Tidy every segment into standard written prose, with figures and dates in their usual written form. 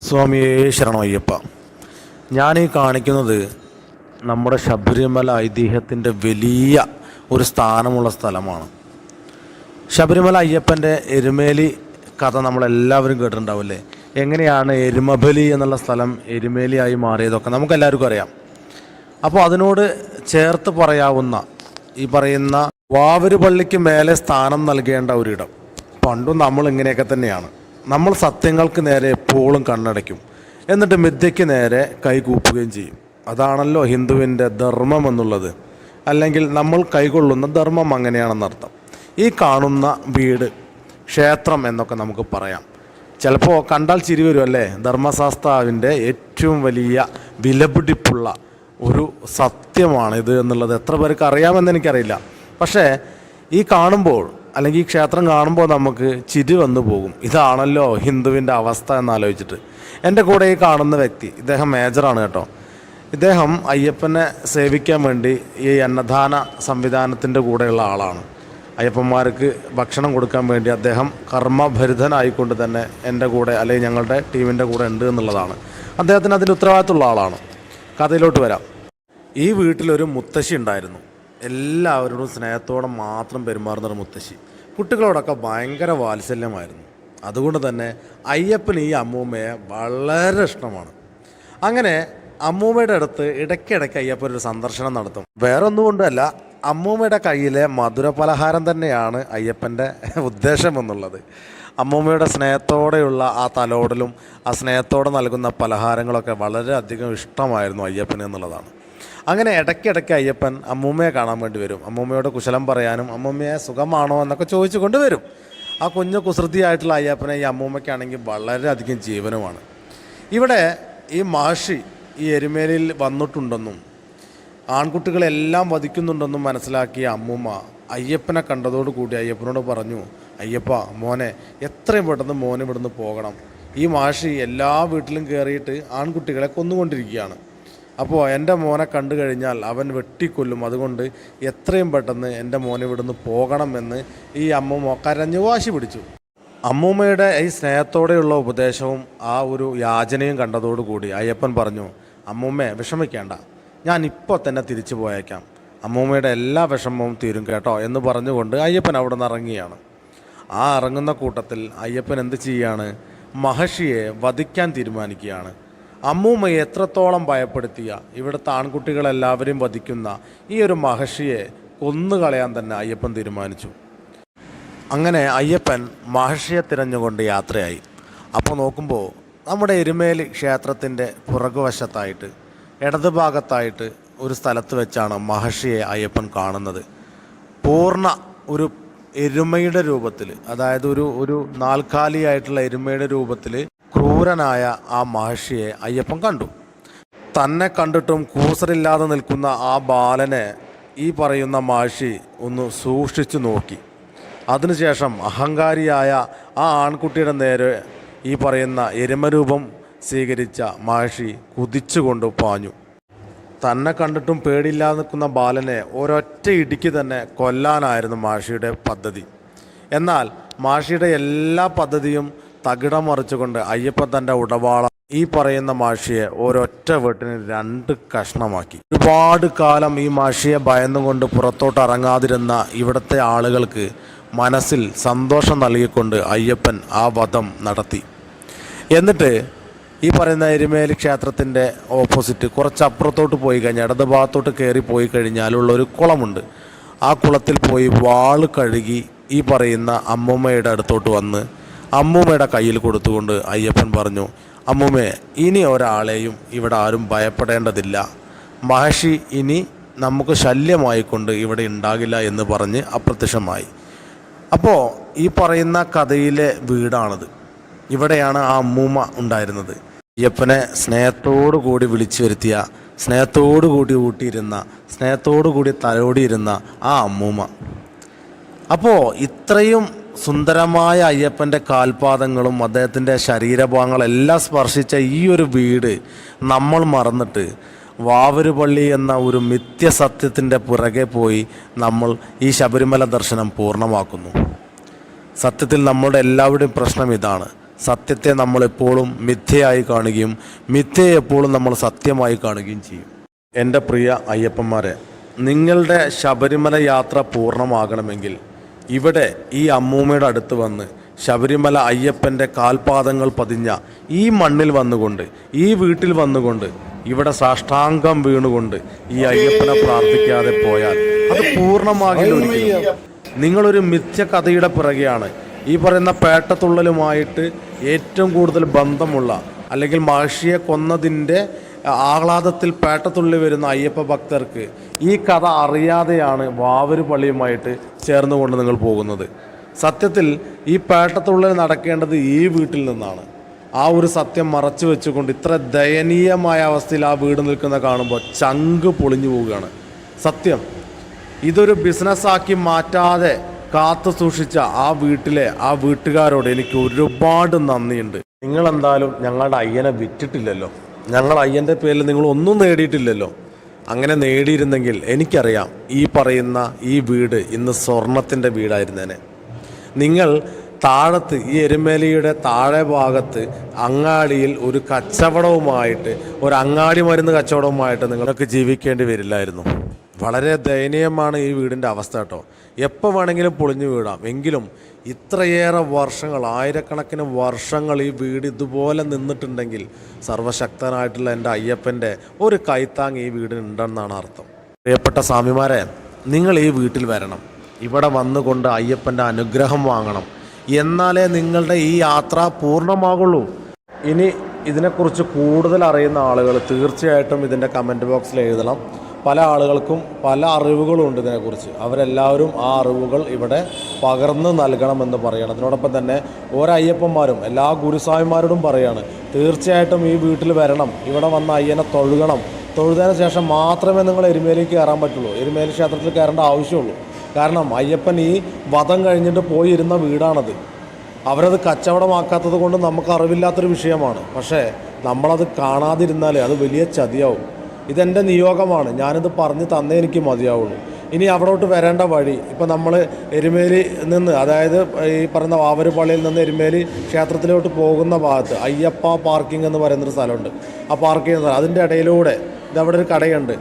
സ്വാമിയേ ശരണം അയ്യപ്പ. ഞാനീ കാണിക്കുന്നത് നമ്മുടെ ശബരിമല ഐതിഹ്യത്തിൻ്റെ വലിയ ഒരു സ്ഥാനമുള്ള സ്ഥലമാണ്. ശബരിമല അയ്യപ്പൻ്റെ എരുമേലി കഥ നമ്മളെല്ലാവരും കേട്ടിട്ടുണ്ടാവില്ലേ? എങ്ങനെയാണ് എരുമബലി എന്നുള്ള സ്ഥലം എരുമേലിയായി മാറിയതൊക്കെ നമുക്കെല്ലാവർക്കും അറിയാം. അപ്പോൾ അതിനോട് ചേർത്ത് പറയാവുന്ന ഈ പറയുന്ന വാവര് പള്ളിക്ക് മേലെ സ്ഥാനം നൽകേണ്ട ഒരിടം. പണ്ടും നമ്മൾ ഇങ്ങനെയൊക്കെ തന്നെയാണ്. നമ്മൾ സത്യങ്ങൾക്ക് നേരെ എപ്പോഴും കണ്ണടയ്ക്കും, എന്നിട്ട് മിഥ്യയ്ക്ക് നേരെ കൈകൂപ്പുകയും ചെയ്യും. അതാണല്ലോ ഹിന്ദുവിൻ്റെ ധർമ്മം എന്നുള്ളത്, അല്ലെങ്കിൽ നമ്മൾ കൈകൊള്ളുന്ന ധർമ്മം അങ്ങനെയാണെന്നർത്ഥം. ഈ കാണുന്ന വീട് ക്ഷേത്രം എന്നൊക്കെ നമുക്ക് പറയാം. ചിലപ്പോൾ കണ്ടാൽ ചിരി വരുമല്ലേ? ധർമ്മശാസ്താവിൻ്റെ ഏറ്റവും വലിയ വിലപിടിപ്പുള്ള ഒരു സത്യമാണിത് എന്നുള്ളത് എത്ര പേർക്ക് അറിയാമെന്ന് എനിക്കറിയില്ല. പക്ഷേ ഈ കാണുമ്പോൾ, അല്ലെങ്കിൽ ഈ ക്ഷേത്രം കാണുമ്പോൾ നമുക്ക് ചിരി വന്നു പോകും. ഇതാണല്ലോ ഹിന്ദുവിൻ്റെ അവസ്ഥ എന്നാലോചിച്ചിട്ട്. എൻ്റെ കൂടെ ഈ കാണുന്ന വ്യക്തി, ഇദ്ദേഹം മേജറാണ് കേട്ടോ. ഇദ്ദേഹം അയ്യപ്പനെ സേവിക്കാൻ വേണ്ടി ഈ അന്നദാന സംവിധാനത്തിൻ്റെ കൂടെയുള്ള ആളാണ്. അയ്യപ്പന്മാർക്ക് ഭക്ഷണം കൊടുക്കാൻ വേണ്ടി അദ്ദേഹം കർമ്മഭരിതനായിക്കൊണ്ട് തന്നെ എൻ്റെ കൂടെ, അല്ലെങ്കിൽ ഞങ്ങളുടെ ടീമിൻ്റെ കൂടെ ഉണ്ട് എന്നുള്ളതാണ്. അദ്ദേഹത്തിന് അതിൻ്റെ ഉത്തരവാദിത്തമുള്ള ആളാണ്. കഥയിലോട്ട് വരാം. ഈ വീട്ടിലൊരു മുത്തശ്ശി ഉണ്ടായിരുന്നു. എല്ലാവരോടും സ്നേഹത്തോടെ മാത്രം പെരുമാറുന്നൊരു മുത്തശ്ശി. കുട്ടികളോടൊക്കെ ഭയങ്കര വാത്സല്യമായിരുന്നു. അതുകൊണ്ട് തന്നെ അയ്യപ്പന് ഈ അമ്മൂമ്മയെ വളരെ ഇഷ്ടമാണ്. അങ്ങനെ അമ്മൂമ്മയുടെ അടുത്ത് ഇടയ്ക്കിടയ്ക്ക് അയ്യപ്പൻ ഒരു സന്ദർശനം നടത്തും. വേറൊന്നും കൊണ്ടല്ല, അമ്മൂമ്മയുടെ കയ്യിലെ മധുരപലഹാരം തന്നെയാണ് അയ്യപ്പൻ്റെ ഉദ്ദേശം എന്നുള്ളത്. അമ്മൂമ്മയുടെ സ്നേഹത്തോടെയുള്ള ആ തലോടലും ആ സ്നേഹത്തോടെ നൽകുന്ന പലഹാരങ്ങളൊക്കെ വളരെയധികം ഇഷ്ടമായിരുന്നു അയ്യപ്പന് എന്നുള്ളതാണ്. അങ്ങനെ ഇടയ്ക്കിടയ്ക്ക് അയ്യപ്പൻ അമ്മൂമ്മയെ കാണാൻ വേണ്ടി വരും. അമ്മൂമ്മയോട് കുശലം പറയാനും അമ്മൂമ്മയെ സുഖമാണോ എന്നൊക്കെ ചോദിച്ചു കൊണ്ട് വരും. ആ കുഞ്ഞു കുസൃതിയായിട്ടുള്ള അയ്യപ്പനെ ഈ അമ്മൂമ്മയ്ക്കാണെങ്കിൽ വളരെയധികം ജീവനുമാണ്. ഇവിടെ ഈ മാഷി ഈ എരുമേലിയിൽ വന്നിട്ടുണ്ടെന്നും ആൺകുട്ടികളെല്ലാം വധിക്കുന്നുണ്ടെന്നും മനസ്സിലാക്കിയ അമ്മൂമ്മ അയ്യപ്പനെ കണ്ടതോടുകൂടി അയ്യപ്പനോട് പറഞ്ഞു, അയ്യപ്പ മോനെ എത്രയും പെട്ടെന്ന് മോനെ ഇവിടുന്ന് പോകണം. ഈ മാഷി എല്ലാ വീട്ടിലും കയറിയിട്ട് ആൺകുട്ടികളെ കൊന്നുകൊണ്ടിരിക്കുകയാണ്. അപ്പോൾ എൻ്റെ മോനെ കണ്ടു കഴിഞ്ഞാൽ അവൻ വെട്ടിക്കൊല്ലും. അതുകൊണ്ട് എത്രയും പെട്ടെന്ന് എൻ്റെ മോനെ ഇവിടുന്ന് പോകണമെന്ന് ഈ അമ്മൂമ്മ കരഞ്ഞു വാശി പിടിച്ചു. അമ്മൂമ്മയുടെ ഈ സ്നേഹത്തോടെയുള്ള ഉപദേശവും ആ ഒരു യാചനയും കണ്ടതോടുകൂടി അയ്യപ്പൻ പറഞ്ഞു, അമ്മൂമ്മയെ വിഷമിക്കേണ്ട, ഞാൻ ഇപ്പോൾ തന്നെ തിരിച്ചു പോയേക്കാം. അമ്മൂമ്മയുടെ എല്ലാ വിഷമവും തീരും കേട്ടോ എന്ന് പറഞ്ഞുകൊണ്ട് അയ്യപ്പൻ അവിടെ നിന്ന് ഇറങ്ങിയാണ്. ആ ഇറങ്ങുന്ന കൂട്ടത്തിൽ അയ്യപ്പൻ എന്ത് ചെയ്യാണ്? മഹർഷിയെ വധിക്കാൻ തീരുമാനിക്കുകയാണ്. അമ്മൂമ്മയെ എത്രത്തോളം ഭയപ്പെടുത്തിയ, ഇവിടുത്തെ ആൺകുട്ടികളെല്ലാവരെയും വധിക്കുന്ന ഈ ഒരു മഹർഷിയെ കൊന്നുകളയാൻ തന്നെ അയ്യപ്പൻ തീരുമാനിച്ചു. അങ്ങനെ അയ്യപ്പൻ മഹർഷിയെ തിരഞ്ഞുകൊണ്ട് യാത്രയായി. അപ്പോൾ നോക്കുമ്പോൾ നമ്മുടെ എരുമേലി ക്ഷേത്രത്തിൻ്റെ പുറകുവശത്തായിട്ട് ഇടതുഭാഗത്തായിട്ട് ഒരു സ്ഥലത്ത് വെച്ചാണ് മഹർഷിയെ അയ്യപ്പൻ കാണുന്നത്. പൂർണ്ണ ഒരു എരുമയുടെ രൂപത്തിൽ, അതായത് ഒരു നാൽക്കാലിയായിട്ടുള്ള എരുമയുടെ രൂപത്തിൽ ക്രൂരനായ ആ മഹർഷിയെ അയ്യപ്പൻ കണ്ടു. തന്നെ കണ്ടിട്ടും കൂസറില്ലാതെ നിൽക്കുന്ന ആ ബാലനെ ഈ പറയുന്ന മഹർഷി ഒന്ന് സൂക്ഷിച്ചു നോക്കി. അതിനുശേഷം അഹങ്കാരിയായ ആ ആൺകുട്ടിയുടെ നേരെ ഈ പറയുന്ന എരുമരൂപം സ്വീകരിച്ച മഹർഷി കുതിച്ചുകൊണ്ട് പാഞ്ഞു. തന്നെ കണ്ടിട്ടും പേടിയില്ലാതെ നിൽക്കുന്ന ബാലനെ ഒരൊറ്റ ഇടിക്ക് തന്നെ കൊല്ലാനായിരുന്നു മഹർഷിയുടെ പദ്ധതി. എന്നാൽ മഹർഷിയുടെ എല്ലാ പദ്ധതിയും തകിടം മറിച്ചുകൊണ്ട് അയ്യപ്പൻ തൻ്റെ ഉടവാള ഈ പറയുന്ന മഹർഷിയെ ഒരൊറ്റ വെട്ടിന് 2 കഷ്ണമാക്കി. ഒരുപാട് കാലം ഈ മഹർഷിയെ ഭയന്നുകൊണ്ട് പുറത്തോട്ട് ഇറങ്ങാതിരുന്ന ഇവിടുത്തെ ആളുകൾക്ക് മനസ്സിൽ സന്തോഷം നൽകിക്കൊണ്ട് അയ്യപ്പൻ ആ വധം നടത്തി. എന്നിട്ട് ഈ പറയുന്ന എരുമേലി ക്ഷേത്രത്തിൻ്റെ ഓപ്പോസിറ്റ് കുറച്ചപ്പുറത്തോട്ട് പോയി കഴിഞ്ഞാൽ, ഇടത് ഭാഗത്തോട്ട് കയറി പോയി കഴിഞ്ഞാലുള്ളൊരു കുളമുണ്ട്. ആ കുളത്തിൽ പോയി വാള് കഴുകി ഈ പറയുന്ന അമ്മൂമ്മയുടെ അടുത്തോട്ട് വന്ന് അമ്മൂമ്മയുടെ കയ്യിൽ കൊടുത്തുകൊണ്ട് അയ്യപ്പൻ പറഞ്ഞു, അമ്മൂമ്മേ, ഇനി ഒരാളെയും ഇവിടെ ആരും ഭയപ്പെടേണ്ടതില്ല. മഹർഷി ഇനി നമുക്ക് ശല്യമായിക്കൊണ്ട് ഇവിടെ ഉണ്ടാകില്ല എന്ന് പറഞ്ഞ് അപ്രത്യക്ഷമായി. അപ്പോൾ ഈ പറയുന്ന കഥയിലെ വീടാണത്. ഇവിടെയാണ് ആ അമ്മൂമ്മ ഉണ്ടായിരുന്നത്. അയ്യപ്പനെ സ്നേഹത്തോടു കൂടി വിളിച്ചു വരുത്തിയ, സ്നേഹത്തോടു കൂടി ഊട്ടിയിരുന്ന, സ്നേഹത്തോടു കൂടി തലോടിയിരുന്ന ആ അമ്മൂമ്മ. അപ്പോൾ ഇത്രയും സുന്ദരമായ അയ്യപ്പൻ്റെ കാൽപാദങ്ങളും അദ്ദേഹത്തിൻ്റെ ശരീരഭാഗങ്ങളെല്ലാം സ്പർശിച്ച ഈ ഒരു വീട് നമ്മൾ മറന്നിട്ട് വാവര് പള്ളി എന്ന ഒരു മിഥ്യസത്യത്തിൻ്റെ പുറകെ പോയി നമ്മൾ ഈ ശബരിമല ദർശനം പൂർണ്ണമാക്കുന്നു. സത്യത്തിൽ നമ്മളുടെ എല്ലാവരുടെയും പ്രശ്നം ഇതാണ്. സത്യത്തെ നമ്മളെപ്പോഴും മിഥ്യയായി കാണുകയും മിഥ്യയെ എപ്പോഴും നമ്മൾ സത്യമായി കാണുകയും ചെയ്യും. എൻ്റെ പ്രിയ അയ്യപ്പന്മാരെ, നിങ്ങളുടെ ശബരിമല യാത്ര പൂർണ്ണമാകണമെങ്കിൽ ഇവിടെ ഈ അമ്മൂമ്മയുടെ അടുത്ത് വന്ന് ശബരിമല അയ്യപ്പൻ്റെ കാൽപാദങ്ങൾ പതിഞ്ഞ ഈ മണ്ണിൽ വന്നുകൊണ്ട്, ഈ വീട്ടിൽ വന്നുകൊണ്ട്, ഇവിടെ സാഷ്ടാംഗം വീണുകൊണ്ട് ഈ അയ്യപ്പനെ പ്രാർത്ഥിക്കാതെ പോയാൽ അത് പൂർണ്ണമാകില്ല. നിങ്ങളൊരു മിഥ്യ കഥയുടെ പിറകെയാണ്. ഈ പറയുന്ന പേട്ടത്തുള്ളലുമായിട്ട് ഏറ്റവും കൂടുതൽ ബന്ധമുള്ള, അല്ലെങ്കിൽ മഹർഷിയെ കൊന്നതിൻ്റെ ആഹ്ലാദത്തിൽ പേട്ടത്തുള്ളി വരുന്ന അയ്യപ്പ ഭക്തർക്ക് ഈ കഥ അറിയാതെയാണ് വാവര് പള്ളിയുമായിട്ട് ചേർന്നുകൊണ്ട് നിങ്ങൾ പോകുന്നത്. സത്യത്തിൽ ഈ പേട്ടത്തുള്ളൽ നടക്കേണ്ടത് ഈ വീട്ടിൽ നിന്നാണ്. ആ ഒരു സത്യം മറച്ചു വെച്ചുകൊണ്ട് ഇത്ര ദയനീയമായ അവസ്ഥയിൽ ആ വീട് നിൽക്കുന്ന കാണുമ്പോൾ ചങ്ക് പൊളിഞ്ഞു പോവുകയാണ്. സത്യം, ഇതൊരു ബിസിനസ്സാക്കി മാറ്റാതെ കാത്തു സൂക്ഷിച്ച ആ വീട്ടിലെ ആ വീട്ടുകാരോട് എനിക്ക് ഒരുപാട് നന്ദിയുണ്ട്. നിങ്ങളെന്തായാലും ഞങ്ങളുടെ അയ്യനെ വിറ്റിട്ടില്ലല്ലോ, ഞങ്ങൾ അയ്യൻ്റെ പേരിൽ നിങ്ങളൊന്നും നേടിയിട്ടില്ലല്ലോ. അങ്ങനെ നേടിയിരുന്നെങ്കിൽ എനിക്കറിയാം ഈ പറയുന്ന ഈ വീട് ഇന്ന് സ്വർണത്തിൻ്റെ വീടായിരുന്നേനെ. നിങ്ങൾ താഴത്ത് ഈ എരുമേലിയുടെ താഴെ ഭാഗത്ത് അങ്ങാടിയിൽ ഒരു കച്ചവടവുമായിട്ട്, ഒരു അങ്ങാടി മരുന്ന് കച്ചവടവുമായിട്ട് നിങ്ങൾക്ക് ജീവിക്കേണ്ടി വരില്ലായിരുന്നു. വളരെ ദയനീയമാണ് ഈ വീടിൻ്റെ അവസ്ഥ കേട്ടോ. എപ്പോൾ വേണമെങ്കിലും പൊളിഞ്ഞു വീഴാം. എങ്കിലും ഇത്രയേറെ വർഷങ്ങൾ, ആയിരക്കണക്കിന് വർഷങ്ങൾ ഈ വീട് ഇതുപോലെ നിന്നിട്ടുണ്ടെങ്കിൽ സർവശക്തനായിട്ടുള്ള എൻ്റെ അയ്യപ്പൻ്റെ ഒരു കൈത്താങ് ഈ വീടിനുണ്ടെന്നാണ് അർത്ഥം. പ്രിയപ്പെട്ട സ്വാമിമാരെ, നിങ്ങൾ ഈ വീട്ടിൽ വരണം. ഇവിടെ വന്നുകൊണ്ട് അയ്യപ്പൻ്റെ അനുഗ്രഹം വാങ്ങണം. എന്നാലേ നിങ്ങളുടെ ഈ യാത്ര പൂർണ്ണമാകുള്ളൂ. ഇനി ഇതിനെക്കുറിച്ച് കൂടുതൽ അറിയുന്ന ആളുകൾ തീർച്ചയായിട്ടും ഇതിൻ്റെ കമൻറ്റ് ബോക്സിൽ എഴുതണം. പല ആളുകൾക്കും പല അറിവുകളുണ്ട് ഇതിനെക്കുറിച്ച്. അവരെല്ലാവരും ആ അറിവുകൾ ഇവിടെ പകർന്ന് നൽകണമെന്ന് പറയണം. അതിനോടൊപ്പം തന്നെ ഓരോ അയ്യപ്പന്മാരും എല്ലാ ഗുരുസ്വാമിമാരോടും പറയാണ്, തീർച്ചയായിട്ടും ഈ വീട്ടിൽ വരണം. ഇവിടെ വന്ന് അയ്യനെ തൊഴുകണം. തൊഴുതതിന് ശേഷം മാത്രമേ നിങ്ങൾ എരുമേലിക്ക് കയറാൻ പറ്റുള്ളൂ. എരുമേലി ക്ഷേത്രത്തിൽ കയറേണ്ട ആവശ്യമുള്ളൂ. കാരണം അയ്യപ്പൻ ഈ വധം കഴിഞ്ഞിട്ട് പോയിരുന്ന വീടാണത്. അവരത് കച്ചവടമാക്കാത്തത് കൊണ്ട് നമുക്ക് അറിവില്ലാത്തൊരു വിഷയമാണ്. പക്ഷേ നമ്മളത് കാണാതിരുന്നാൽ അത് വലിയ ചതിയാവും. ഇതെൻ്റെ നിയോഗമാണ്. ഞാനിത് പറഞ്ഞ് തന്നേ എനിക്ക് മതിയാവുള്ളൂ. ഇനി അവിടോട്ട് വരേണ്ട വഴി, ഇപ്പം നമ്മൾ എരുമേലി നിന്ന്, അതായത് ഈ പറയുന്ന വാവര് പള്ളിയിൽ നിന്ന് എരുമേലി ക്ഷേത്രത്തിലോട്ട് പോകുന്ന ഭാഗത്ത് അയ്യപ്പ പാർക്കിംഗ് എന്ന് പറയുന്നൊരു സ്ഥലമുണ്ട്. ആ പാർക്കിംഗ് സ്ഥലം, അതിൻ്റെ ഇടയിലൂടെ ഇതവിടെ ഒരു കടയുണ്ട്.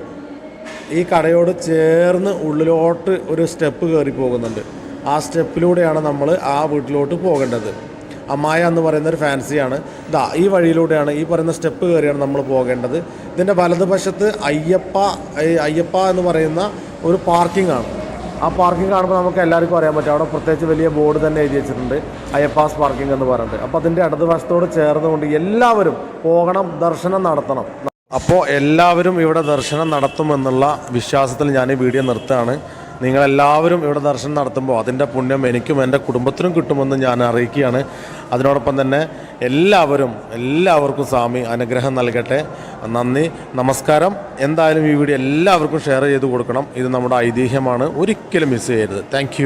ഈ കടയോട് ചേർന്ന് ഉള്ളിലോട്ട് ഒരു സ്റ്റെപ്പ് കയറി പോകുന്നുണ്ട്. ആ സ്റ്റെപ്പിലൂടെയാണ് നമ്മൾ ആ വീട്ടിലോട്ട് പോകേണ്ടത്. അമ്മായ എന്ന് പറയുന്നൊരു ഫാൻസിയാണ്. ഈ വഴിയിലൂടെയാണ്, ഈ പറയുന്ന സ്റ്റെപ്പ് കയറിയാണ് നമ്മൾ പോകേണ്ടത്. ഇതിൻ്റെ വലതുവശത്ത് അയ്യപ്പ എന്ന് പറയുന്ന ഒരു പാർക്കിംഗ് ആണ്. ആ പാർക്കിംഗ് കാണുമ്പോൾ നമുക്ക് എല്ലാവർക്കും അറിയാൻ പറ്റും. അവിടെ പ്രത്യേകിച്ച് വലിയ ബോർഡ് തന്നെ എഴുതി വെച്ചിട്ടുണ്ട്, അയ്യപ്പാസ് പാർക്കിംഗ് എന്ന് പറഞ്ഞിട്ട്. അപ്പോൾ അതിൻ്റെ ഇടതുവശത്തോട് ചേർന്നുകൊണ്ട് എല്ലാവരും പോകണം, ദർശനം നടത്തണം. അപ്പോൾ എല്ലാവരും ഇവിടെ ദർശനം നടത്തുമെന്നുള്ള വിശ്വാസത്തിൽ ഞാൻ ഈ വീഡിയോ നിർത്തുകയാണ്. നിങ്ങളെല്ലാവരും ഇവിടെ ദർശനം നടത്തുമ്പോൾ അതിൻ്റെ പുണ്യം എനിക്കും എൻ്റെ കുടുംബത്തിനും കിട്ടുമെന്ന് ഞാൻ അറിയിക്കുകയാണ്. അതിനോടൊപ്പം തന്നെ എല്ലാവർക്കും സ്വാമി അനുഗ്രഹം നൽകട്ടെ. നന്ദി, നമസ്കാരം. എന്തായാലും ഈ വീഡിയോ എല്ലാവർക്കും ഷെയർ ചെയ്ത് കൊടുക്കണം. ഇത് നമ്മുടെ ഐതിഹ്യമാണ്, ഒരിക്കലും മിസ് ചെയ്യരുത്. താങ്ക്